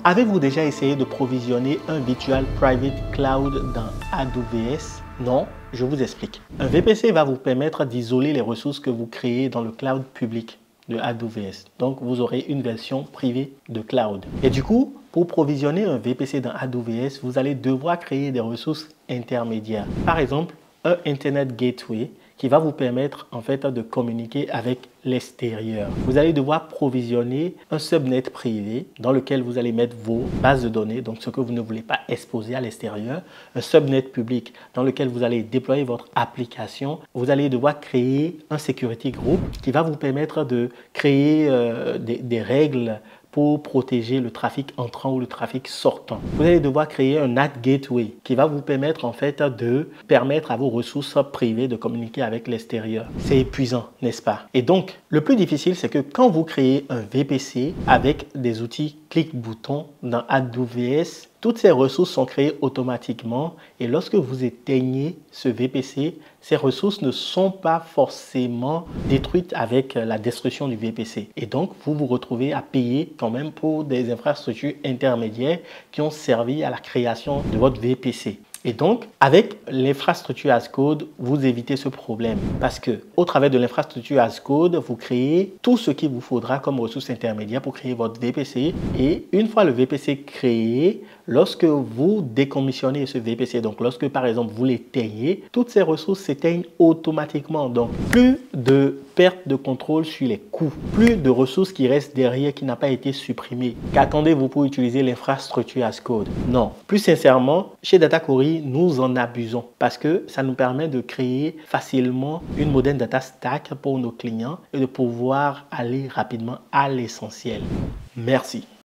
Avez-vous déjà essayé de provisionner un Virtual Private Cloud dans AWS? Non? Je vous explique. Un VPC va vous permettre d'isoler les ressources que vous créez dans le cloud public de AWS. Donc, vous aurez une version privée de cloud. Et du coup, pour provisionner un VPC dans AWS, vous allez devoir créer des ressources intermédiaires. Par exemple, un Internet Gateway qui va vous permettre en fait de communiquer avec l'extérieur. Vous allez devoir provisionner un subnet privé dans lequel vous allez mettre vos bases de données, donc ce que vous ne voulez pas exposer à l'extérieur. Un subnet public dans lequel vous allez déployer votre application. Vous allez devoir créer un security group qui va vous permettre de créer des règles pour protéger le trafic entrant ou le trafic sortant. Vous allez devoir créer un NAT Gateway qui va vous permettre en fait de permettre à vos ressources privées de communiquer avec l'extérieur. C'est épuisant, n'est-ce pas? Et donc, le plus difficile, c'est que quand vous créez un VPC avec des outils clic-bouton dans AWS, toutes ces ressources sont créées automatiquement et lorsque vous éteignez ce VPC, ces ressources ne sont pas forcément détruites avec la destruction du VPC. Et donc, vous vous retrouvez à payer quand même pour des infrastructures intermédiaires qui ont servi à la création de votre VPC. Et donc, avec l'infrastructure as code, vous évitez ce problème parce que au travers de l'infrastructure as code, vous créez tout ce qu'il vous faudra comme ressources intermédiaires pour créer votre VPC. Et une fois le VPC créé, lorsque vous décommissionnez ce VPC, donc lorsque par exemple vous l'éteignez, toutes ces ressources s'éteignent automatiquement. Donc, plus de perte de contrôle sur les coûts, plus de ressources qui restent derrière qui n'a pas été supprimée. Qu'attendez-vous pour utiliser l'infrastructure as code? Non. Plus sincèrement, chez Dataquery, nous en abusons parce que ça nous permet de créer facilement une moderne data stack pour nos clients et de pouvoir aller rapidement à l'essentiel. Merci.